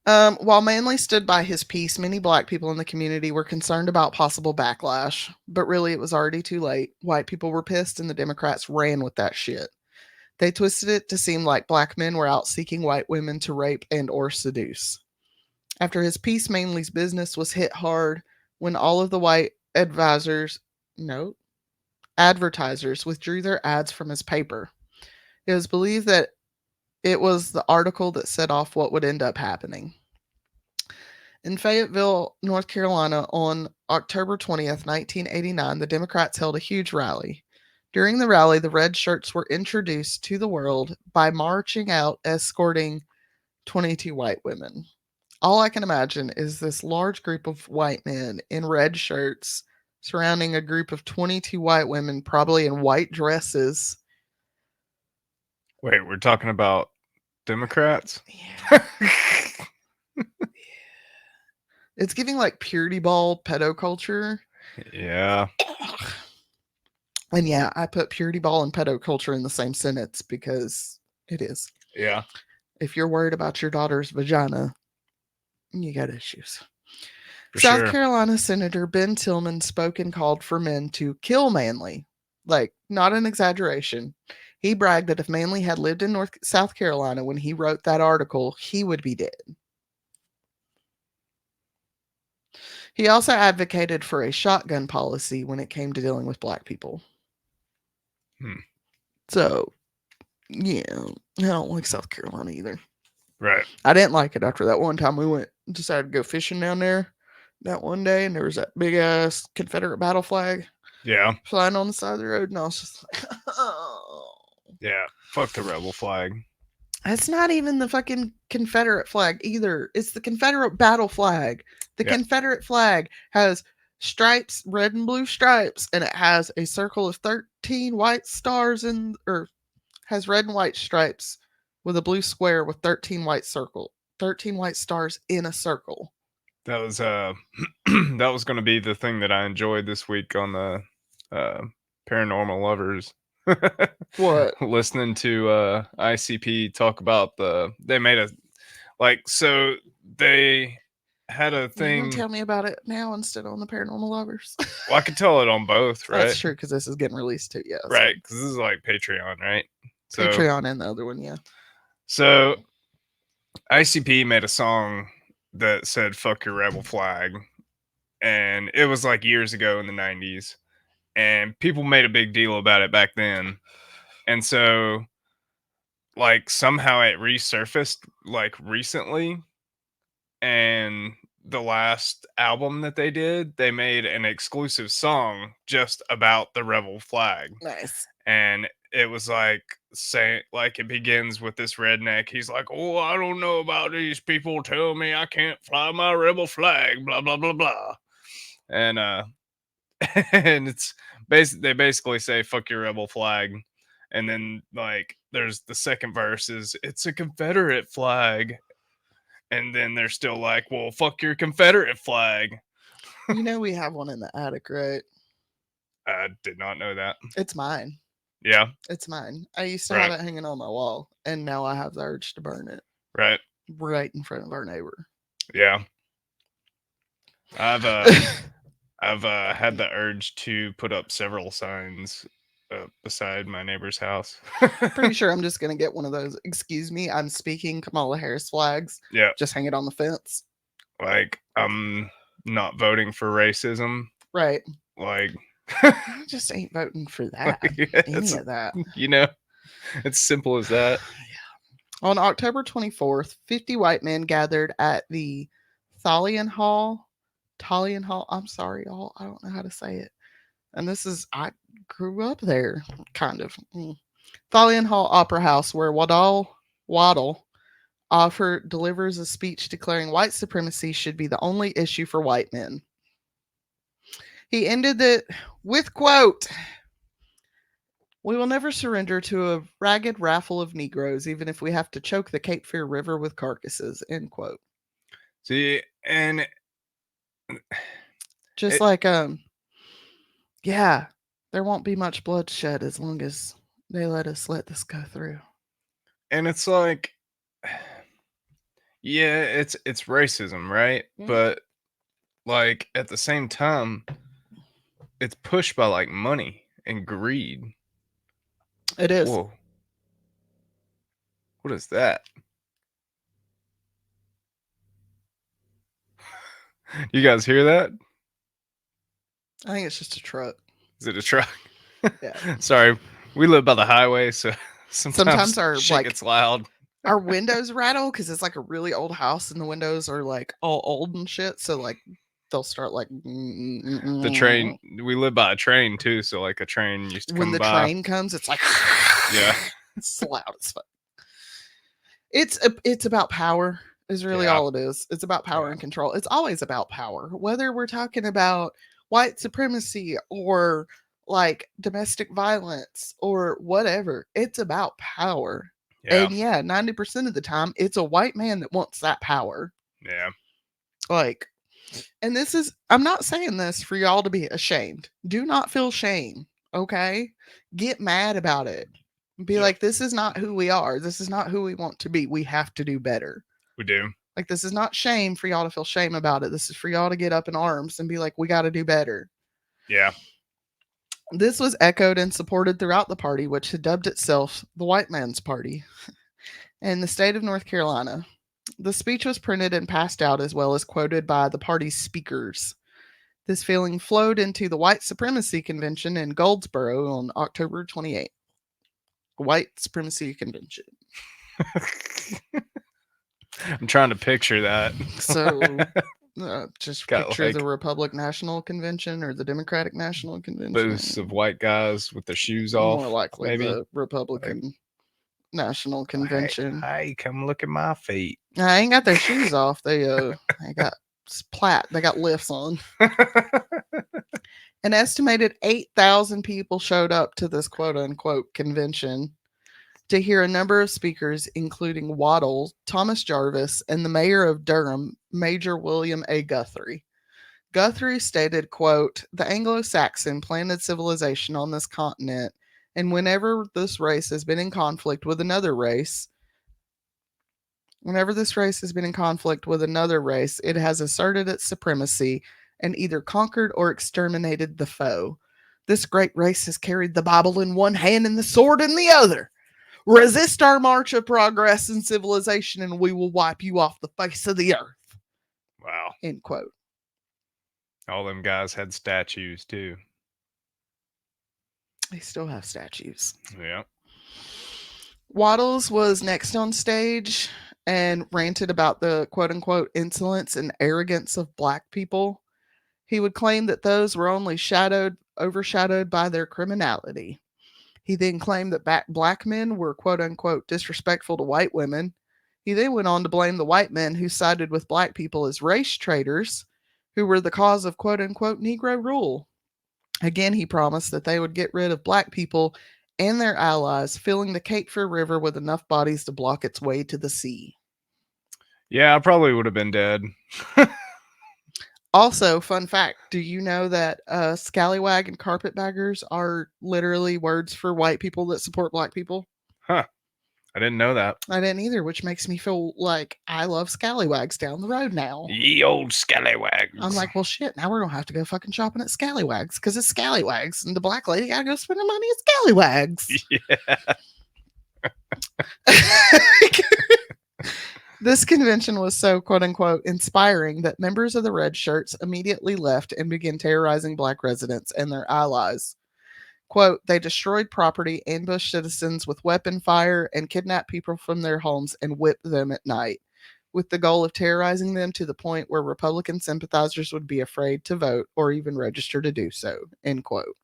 While Manley stood by his peace, many black people in the community were concerned about possible backlash, but really it was already too late. White people were pissed and the Democrats ran with that shit. They twisted it to seem like black men were out seeking white women to rape and or seduce. After his peace, Manley's business was hit hard when all of the white advertisers withdrew their ads from his paper. It was believed that it was the article that set off what would end up happening. In Fayetteville, North Carolina, on October 20th, 1989, the Democrats held a huge rally. During the rally, the red shirts were introduced to the world by marching out escorting 22 white women. All I can imagine is this large group of white men in red shirts surrounding a group of 22 white women, probably in white dresses. Wait, we're talking about Democrats? Yeah. It's giving like purity ball pedo culture. Yeah. And yeah, I put purity ball and pedo culture in the same sentence because it is. Yeah. If you're worried about your daughter's vagina, you got issues. For South sure. Carolina Senator Ben Tillman spoke and called for men to kill Manly. Like, not an exaggeration. He bragged that if Manly had lived in South Carolina when he wrote that article, he would be dead. He also advocated for a shotgun policy when it came to dealing with black people. Hmm. So, yeah, I don't like South Carolina either. Right. I didn't like it after that one time we decided to go fishing down there that one day, and there was that big ass Confederate battle flag Yeah. flying on the side of the road, and I was just like, oh. Yeah. Fuck the rebel flag. It's not even the fucking Confederate flag either. It's the Confederate battle flag. The Yeah. Confederate flag has stripes, red and blue stripes, and it has a circle of 13 white stars or has red and white stripes with a blue square with 13 white stars in a circle. That was that was going to be the thing that I enjoyed this week on the uh Paranormal Lovers. What? Listening to ICP talk about they made a so they had a You gonna thing. tell me about it now instead on the Paranormal Lovers? Well, I could tell it on both, right? That's true because this is getting released too. Yeah, Right, because this is like Patreon, right? So Patreon and the other one, yeah. so ICP made a song that said "fuck your rebel flag," and it was like years ago in the '90s, and people made a big deal about it back then, and so like somehow it resurfaced like recently, and the last album that they did, they made an exclusive song just about the rebel flag. Nice. And it was like saying, like, it begins with this redneck. He's like, "Oh, I don't know about these people tell me I can't fly my rebel flag, blah blah blah blah." And and it's they basically say fuck your rebel flag. And then like there's the second verse is it's a Confederate flag. And then they're still like, "Well, fuck your Confederate flag." You know we have one in the attic, right? I did not know that. It's mine. Yeah, It's mine. I used to have right, it hanging on my wall, and now I have the urge to burn it right. right in front of our neighbor. Yeah. I've had the urge to put up several signs beside my neighbor's house. Pretty sure I'm just gonna get one of those. Excuse me, I'm speaking Kamala Harris flags. Yeah, Just hang it on the fence. like I'm not voting for racism. Right. Like, I just ain't voting for that. Any of that. You know, it's simple as that. On October 24th, 50 white men gathered at the Thalian Hall. Talian Hall. I'm sorry, y'all. I don't know how to say it. And I grew up there, kind of. Thalian Hall Opera House, where Waddle delivers a speech declaring white supremacy should be the only issue for white men. He ended it with, quote, "We will never surrender to a ragged raffle of Negroes, even if we have to choke the Cape Fear River with carcasses," end quote. See, and Just it, like, yeah, there won't be much bloodshed as long as they let this go through. and it's like, yeah, it's racism, right? But like at the same time, it's pushed by like money and greed. It is. Whoa. What is that? You guys hear that? I think it's just a truck. Is it a truck? Yeah. Sorry, we live by the highway, so Sometimes our shit gets loud. Our windows rattle because it's like a really old house, and the windows are like all old and shit. So like they'll start like The train, we live by a train too, so like a train used to when come the by. train comes. It's like Yeah, it's loud as fuck. It's about power. Is really all it is. It's about power and control. It's always about power, whether we're talking about white supremacy or like domestic violence or whatever. It's about power. yeah, And yeah, 90% of the time, it's a white man that wants that power. yeah. Like, And I'm not saying this for y'all to be ashamed. Do not feel shame, okay? Get mad about it. Be Yep, like, this is not who we are. This is not who we want to be. We have to do better. we do. Like, this is not shame for y'all to feel shame about it. This is for y'all to get up in arms and be like, we got to do better. Yeah. This was echoed and supported throughout the party, which had dubbed itself the White Man's Party in the state of North Carolina. The speech was printed and passed out as well as quoted by the party's speakers. This feeling flowed into the White Supremacy Convention in Goldsboro on October 28th. White Supremacy Convention. I'm trying to picture that. So, just Got picture like the Republican National Convention or the Democratic National Convention. booths of white guys with their shoes More off. likely Maybe. the Republican National Convention. Hey, come look at my feet. I ain't got their shoes off. They got splat. They got lifts on. An estimated 8,000 people showed up to this quote unquote convention to hear a number of speakers, including Waddle, Thomas Jarvis, and the mayor of Durham, Major William A. Guthrie. Guthrie stated, quote, the Anglo-Saxon planted civilization on this continent, and whenever this race has been in conflict with another race, it has asserted its supremacy and either conquered or exterminated the foe. This great race has carried the Bible in one hand and the sword in the other. Resist our march of progress and civilization, and we will wipe you off the face of the earth. Wow. End quote. All them guys had statues too. They still have statues. Yeah. Waddles was next on stage and ranted about the quote unquote insolence and arrogance of black people. He would claim that those were only overshadowed by their criminality. He then claimed that black men were quote unquote disrespectful to white women. He then went on to blame the white men who sided with black people as race traitors, who were the cause of quote unquote Negro rule. Again, he promised that they would get rid of black people and their allies, filling the Cape Fear River with enough bodies to block its way to the sea. Yeah, I probably would have been dead. Also, fun fact, do you know that scallywag and carpetbaggers are literally words for white people that support black people? Huh. I didn't know that. I didn't either, which makes me feel like I love scallywags down the road now. Ye old scallywags. I'm like, well, shit, now we're going to have to go fucking shopping at scallywags because it's scallywags. And the black lady got to go spend her money at scallywags. Yeah. This convention was so quote unquote inspiring that members of the Red Shirts immediately left and began terrorizing black residents and their allies. Quote, they destroyed property, ambushed citizens with weapon fire, and kidnapped people from their homes and whipped them at night, with the goal of terrorizing them to the point where Republican sympathizers would be afraid to vote or even register to do so, end quote.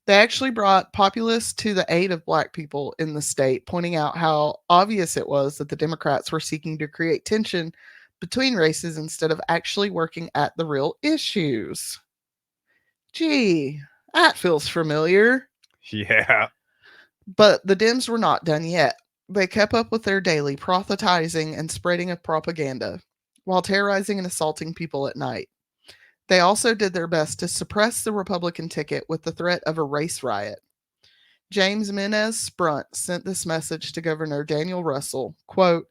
They actually brought populists to the aid of black people in the state, pointing out how obvious it was that the Democrats were seeking to create tension between races instead of actually working at the real issues. Gee, that feels familiar. Yeah. But the Dems were not done yet. They kept up with their daily proselytizing and spreading of propaganda, while terrorizing and assaulting people at night. They also did their best to suppress the Republican ticket with the threat of a race riot. James Menez Sprunt sent this message to Governor Daniel Russell, quote,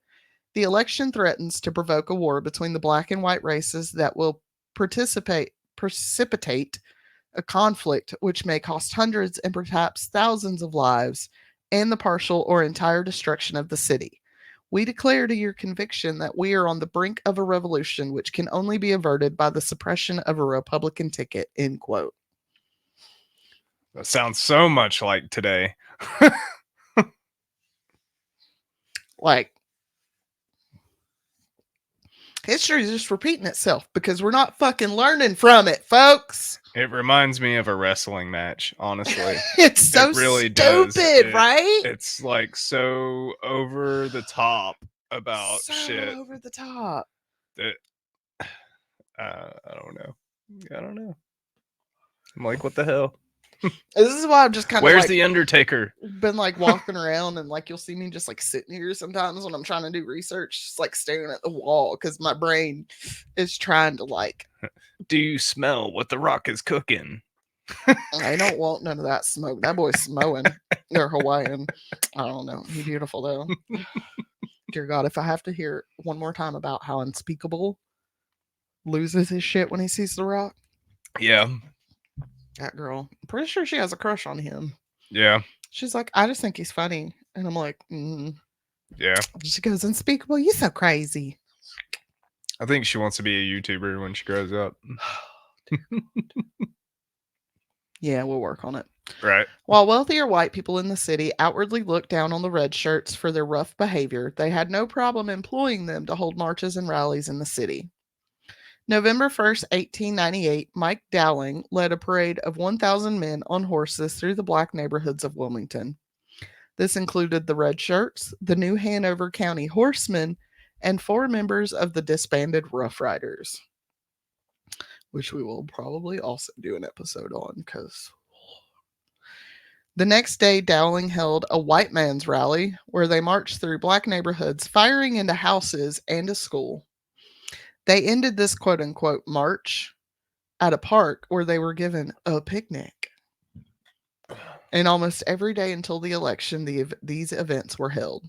the election threatens to provoke a war between the black and white races that will precipitate a conflict which may cost hundreds and perhaps thousands of lives and the partial or entire destruction of the city. We declare to your conviction that we are on the brink of a revolution which can only be averted by the suppression of a Republican ticket, end quote. That sounds so much like today. Like, history is just repeating itself because we're not fucking learning from it, folks. It reminds me of a wrestling match, honestly. It's so it really stupid, right? It's like so over the top about so shit. Over the top. That I don't know. I'm like, what the hell? This is why I'm just kind of Where's like the Undertaker? been like walking around and like you'll see me just like sitting here sometimes when I'm trying to do research, just like staring at the wall because my brain is trying to like. Do you smell what the Rock is cooking? I don't want none of that smoke. That boy's smoking. They're Hawaiian. I don't know. He beautiful though. Dear God, if I have to hear one more time about how Unspeakable loses his shit when he sees The Rock, Yeah. that girl, I'm pretty sure she has a crush on him. Yeah. She's like, I just think he's funny. And I'm like, Yeah. She goes, Unspeakable, you so crazy. I think she wants to be a YouTuber when she grows up. Yeah, we'll work on it. Right. While wealthier white people in the city outwardly looked down on the red shirts for their rough behavior, they had no problem employing them to hold marches and rallies in the city. November 1st, 1898, Mike Dowling led a parade of 1,000 men on horses through the black neighborhoods of Wilmington. This included the Red Shirts, the New Hanover County Horsemen, and 4 members of the disbanded Rough Riders, which we will probably also do an episode on because the next day, Dowling held a white man's rally where they marched through black neighborhoods, firing into houses and a school. They ended this quote unquote march at a park where they were given a picnic. And almost every day until the election, these events were held.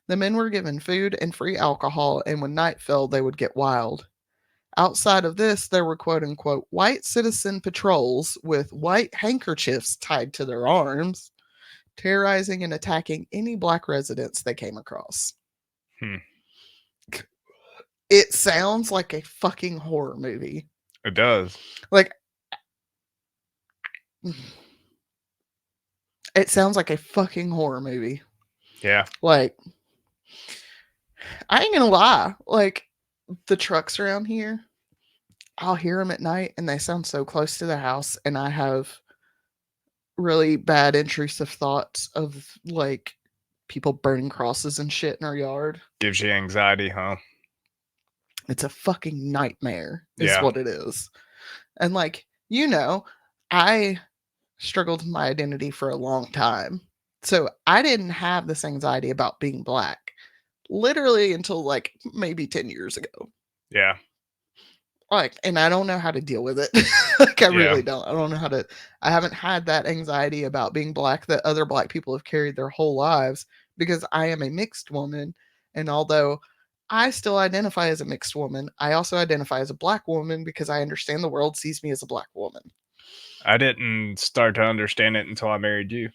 The men were given food and free alcohol, and when night fell, they would get wild. Outside of this, there were quote unquote white citizen patrols with white handkerchiefs tied to their arms, terrorizing and attacking any black residents they came across. Hmm. It sounds like a fucking horror movie. It does. Like, it sounds like a fucking horror movie. Yeah. Like, I ain't gonna lie. Like, the trucks around here, I'll hear them at night and they sound so close to the house, and I have really bad intrusive thoughts of like people burning crosses and shit in our yard. Gives you anxiety, huh? It's a fucking nightmare, is Yeah. what it is. And like, I struggled with my identity for a long time. So I didn't have this anxiety about being black literally until like maybe 10 years ago. Yeah. Like, and I don't know how to deal with it. Like, I Yeah. really don't. I don't know how to. I haven't had that anxiety about being black that other black people have carried their whole lives because I am a mixed woman. And although I still identify as a mixed woman, I also identify as a black woman because I understand the world sees me as a black woman. I didn't start to understand it until I married you.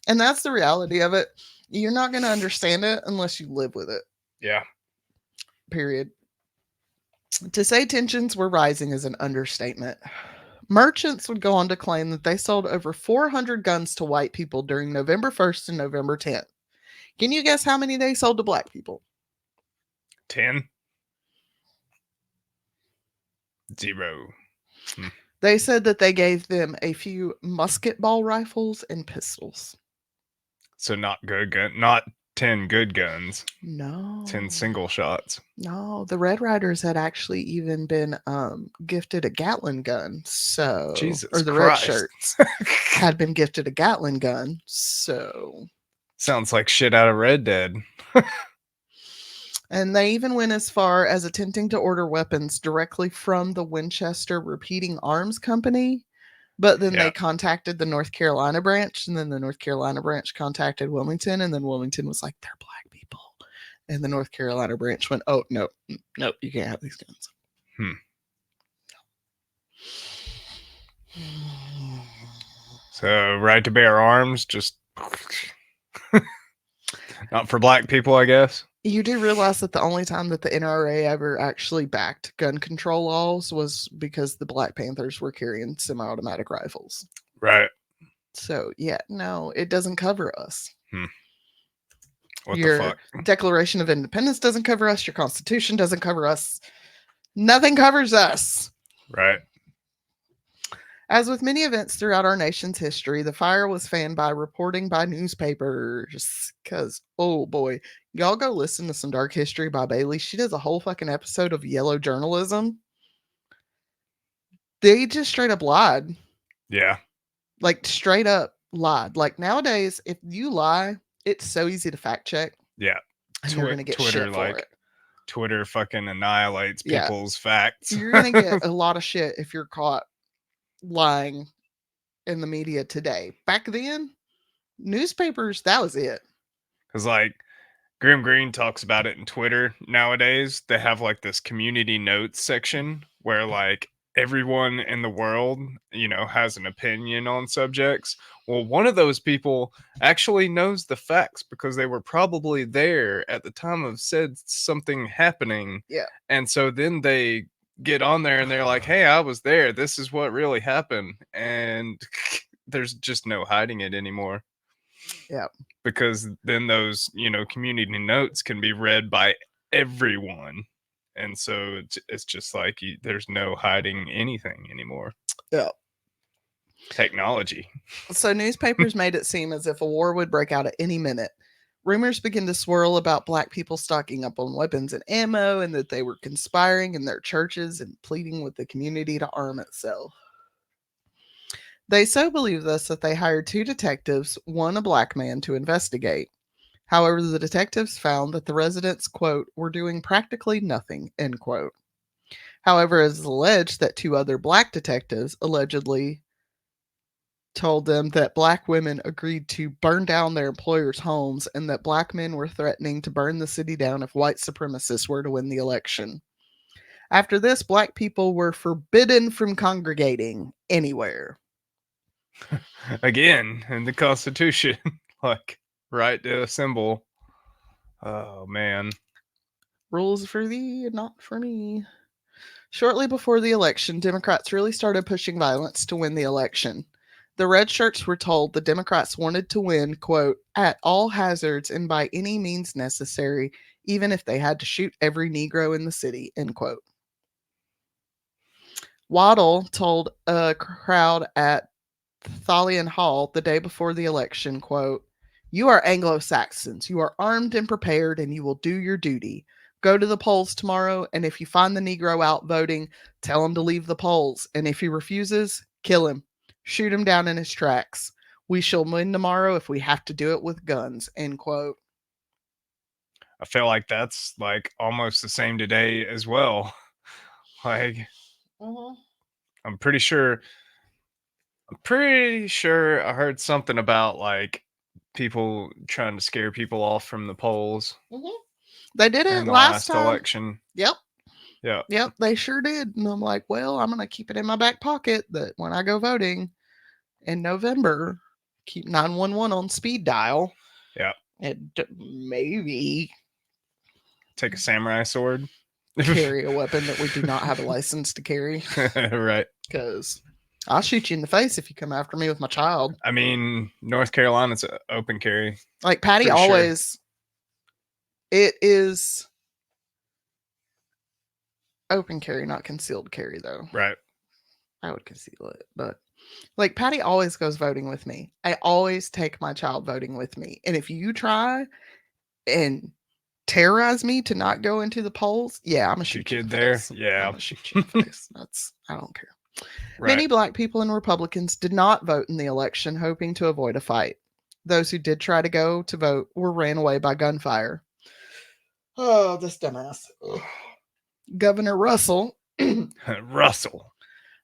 And that's the reality of it. You're not going to understand it unless you live with it. Yeah. Period. To say tensions were rising is an understatement. Merchants would go on to claim that they sold over 400 guns to white people during November 1st and November 10th. Can you guess how many they sold to black people? 10. 0. They said that they gave them a few musket ball rifles and pistols. So not 10 good guns. No. 10 single shots. No, the Red Riders had actually even been gifted a Gatling gun. So, Jesus or the Christ. Red Shirts had been gifted a Gatling gun. So, sounds like shit out of Red Dead. And they even went as far as attempting to order weapons directly from the Winchester Repeating Arms Company. But then they contacted the North Carolina branch, and then the North Carolina branch contacted Wilmington, and then Wilmington was like, they're black people. And the North Carolina branch went, oh, no, you can't have these guns. So, right to bear arms, just not for black people, I guess. You do realize that the only time that the NRA ever actually backed gun control laws was because the Black Panthers were carrying semi-automatic rifles. Right. So, yeah, no, it doesn't cover us. What Your the fuck? Declaration of Independence doesn't cover us. Your Constitution doesn't cover us. Nothing covers us. Right. As with many events throughout our nation's history, the fire was fanned by reporting by newspapers. Because, oh boy, y'all go listen to some Dark History by Bailey. She does a whole fucking episode of yellow journalism. They just straight up lied. Yeah. Like, straight up lied. Like, nowadays, if you lie, it's so easy to fact check Yeah. and you're going to get Twitter, shit for like, it. Twitter fucking annihilates Yeah. people's facts. You're going to get a lot of shit if you're caught lying in the media today. Back then, newspapers, that was it. Because, like, Grim Green talks about it in Twitter nowadays. They have like this community notes section where like everyone in the world, has an opinion on subjects. Well, one of those people actually knows the facts because they were probably there at the time of said something happening. Yeah. And so then they get on there and they're like, "Hey, I was there. This is what really happened." And there's just no hiding it anymore. Yeah. Because then those, community notes can be read by everyone. And so it's just like there's no hiding anything anymore. Yeah. Technology. So newspapers made it seem as if a war would break out at any minute. Rumors began to swirl about black people stocking up on weapons and ammo, and that they were conspiring in their churches and pleading with the community to arm itself. They so believed this that they hired 2 detectives, one a black man, to investigate. However, the detectives found that the residents, quote, were doing practically nothing, end quote. However, it is alleged that 2 other black detectives allegedly told them that black women agreed to burn down their employers' homes and that black men were threatening to burn the city down if white supremacists were to win the election. After this, black people were forbidden from congregating anywhere. Again, in the Constitution, like right to assemble. Oh man. Rules for thee and not for me. Shortly before the election, Democrats really started pushing violence to win the election. The red shirts were told the Democrats wanted to win, quote, at all hazards and by any means necessary, even if they had to shoot every Negro in the city, end quote. Waddle told a crowd at Thalian Hall the day before the election, quote, you are Anglo-Saxons. You are armed and prepared, and you will do your duty. Go to the polls tomorrow, and if you find the Negro out voting, tell him to leave the polls. And if he refuses, kill him. Shoot him down in his tracks. We shall win tomorrow if we have to do it with guns, end quote. I feel like that's like almost the same today as well. Like, I'm pretty sure I heard something about like people trying to scare people off from the polls They did in it the last last time. election. Yep. Yeah. Yep, they sure did. And I'm like, well, I'm going to keep it in my back pocket that when I go voting in November, keep 911 on speed dial. Yeah. And maybe Take a samurai sword. carry a weapon that we do not have a license to carry. Right. Because I'll shoot you in the face if you come after me with my child. I mean, North Carolina's open carry. Like Patty Pretty sure. always, it is open carry, not concealed carry, though. Right. I would conceal it, but like Patty always goes voting with me. I always take my child voting with me. And if you try and terrorize me to not go into the polls, yeah, I'm gonna shoot you in the there. face. Yeah. I'm gonna shoot you in the face. I don't care. Right. Many black people and Republicans did not vote in the election, hoping to avoid a fight. Those who did try to go to vote were ran away by gunfire. Oh, this dumbass. Ugh. Governor Russell. Russell.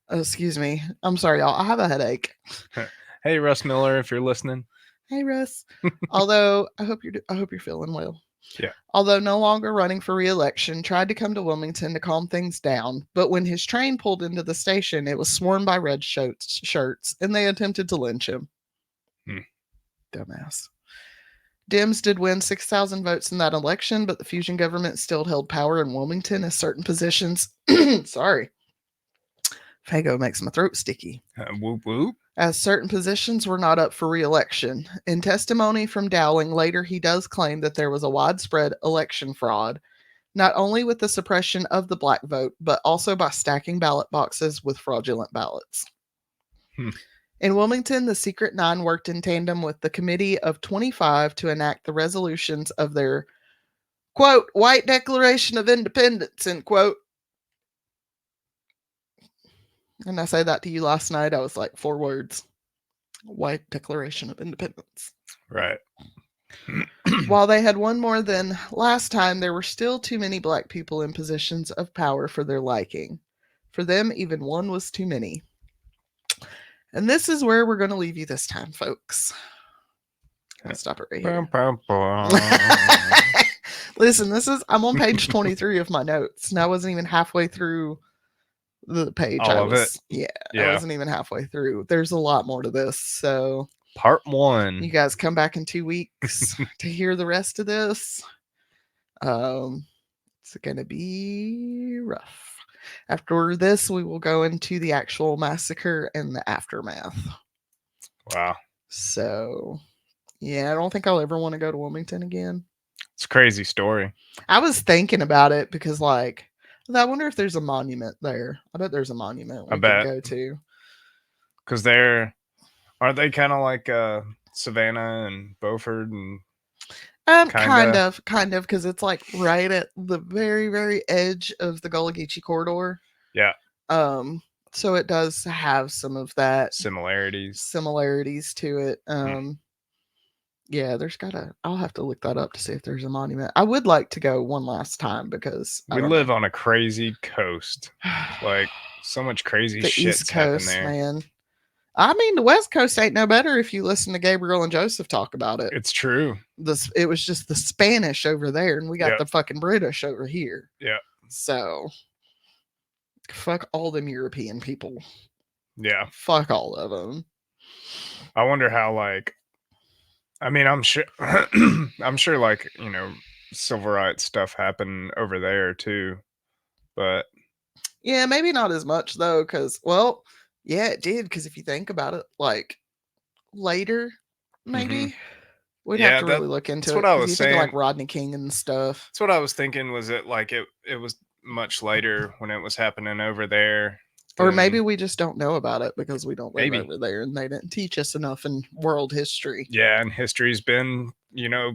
Excuse me. I'm sorry, y'all. I have a headache. Hey, Russ Miller, if you're listening. Hey, Russ. Although I hope you're feeling well. Yeah. Although no longer running for re-election, tried to come to Wilmington to calm things down. But when his train pulled into the station, it was swarmed by red shirts, and they attempted to lynch him. Dumbass. Dems did win 6,000 votes in that election, but the fusion government still held power in Wilmington as certain positions. Sorry. Fago makes my throat sticky. Whoop whoop. As certain positions were not up for re-election. In testimony from Dowling, later he does claim that there was a widespread election fraud, not only with the suppression of the black vote, but also by stacking ballot boxes with fraudulent ballots. In Wilmington, the Secret Nine worked in tandem with the Committee of 25 to enact the resolutions of their, quote, White Declaration of Independence, end quote. And I said that to you last night. I was like, 4 words: White Declaration of Independence. Right. While they had won more than last time, there were still too many black people in positions of power for their liking. For them, even one was too many. And this is where we're going to leave you this time, folks. I'll stop it right here. Listen, I'm on page 23 of my notes, and I wasn't even halfway through the page. All of it? I wasn't even halfway through. There's a lot more to this, so Part 1. you guys come back in 2 weeks to hear the rest of this. It's gonna be rough. After this, we will go into the actual massacre and the aftermath. Wow. So, yeah, I don't think I'll ever want to go to Wilmington again. It's a crazy story. I was thinking about it because, like, I wonder if there's a monument there. I bet there's a monument we could go to. Because aren't they kind of like Savannah and Beaufort and kind of, because it's like right at the very, very edge of the Gullah Geechee corridor. Yeah. So it does have some of that similarities to it. Yeah, I'll have to look that up to see if there's a monument. I would like to go one last time because we live on a crazy coast. Like, so much crazy shit. The East Coast, there. Man. I mean, the West Coast ain't no better if you listen to Gabriel and Joseph talk about it. It's true. It was just the Spanish over there, and we got the fucking British over here. Yeah. So, fuck all them European people. Yeah. Fuck all of them. I wonder how, like, I mean, I'm sure, like, civil rights stuff happened over there too, but yeah, maybe not as much though, because, well, yeah, it did. Because if you think about it, like, later, maybe we'd have to really look into it. That's what I was saying. Think of, like, Rodney King and stuff. That's what I was thinking. Was it like it was much later when it was happening over there? Or maybe we just don't know about it because we don't live over there and they didn't teach us enough in world history. Yeah, and history's been,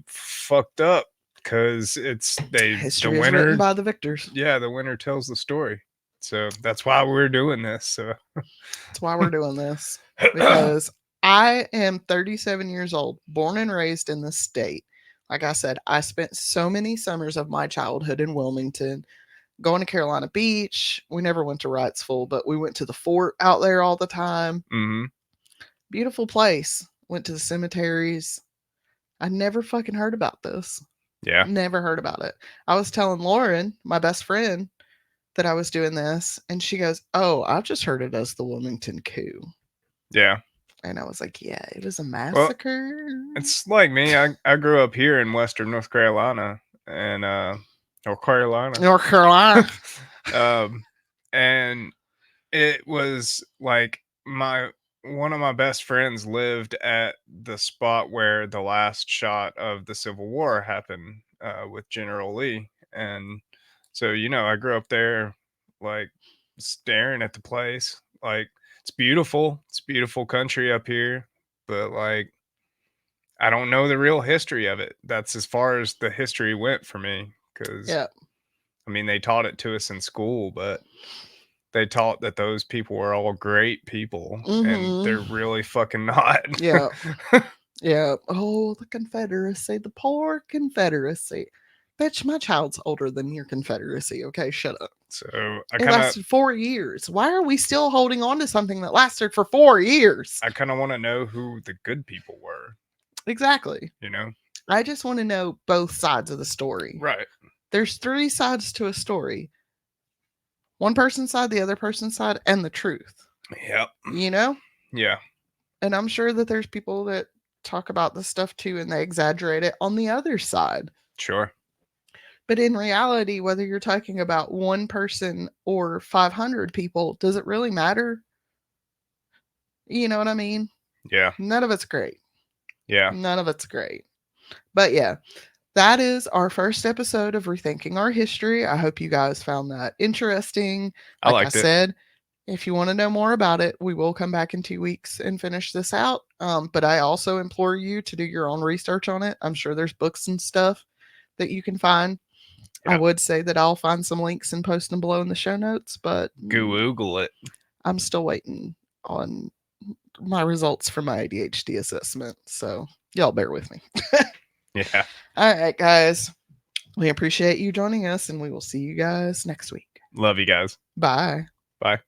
fucked up because history is written by the victors. Yeah, the winner tells the story. So that's why we're doing this. So that's why we're doing this. Because I am 37 years old, born and raised in this state. Like I said, I spent so many summers of my childhood in Wilmington. Going to Carolina Beach. We never went to Wrightsville, but we went to the fort out there all the time. Mm-hmm. Beautiful place. Went to the cemeteries. I never fucking heard about this. Yeah. Never heard about it. I was telling Lauren, my best friend, that I was doing this, and she goes, "Oh, I've just heard it as the Wilmington coup." Yeah. And I was like, yeah, it was a massacre. Well, it's like me. I grew up here in Western North Carolina, and North Carolina. And it was like one of my best friends lived at the spot where the last shot of the Civil War happened with General Lee. And so, I grew up there, like, staring at the place. Like, it's beautiful. It's beautiful country up here. But, like, I don't know the real history of it. That's as far as the history went for me. Because, I mean, they taught it to us in school, but they taught that those people were all great people. And they're really fucking not. Yeah. Yeah. Oh, the Confederacy. The poor Confederacy. Bitch, my child's older than your Confederacy. Okay, shut up. So it lasted 4 years. Why are we still holding on to something that lasted for 4 years? I kind of want to know who the good people were. Exactly. I just want to know both sides of the story. Right. There's 3 sides to a story. One person's side, the other person's side, and the truth. Yep. Yeah. And I'm sure that there's people that talk about this stuff too, and they exaggerate it on the other side. Sure. But in reality, whether you're talking about one person or 500 people, does it really matter? You know what I mean? Yeah. None of it's great. Yeah. None of it's great. But yeah, that is our first episode of Rethinking Our History. I hope you guys found that interesting. Like I said, if you want to know more about it, we will come back in 2 weeks and finish this out. But I also implore you to do your own research on it. I'm sure there's books and stuff that you can find. Yeah. I would say that I'll find some links and post them below in the show notes, but Google it. I'm still waiting on my results for my ADHD assessment. So y'all bear with me. Yeah. All right, guys. We appreciate you joining us, and we will see you guys next week. Love you guys. Bye. Bye.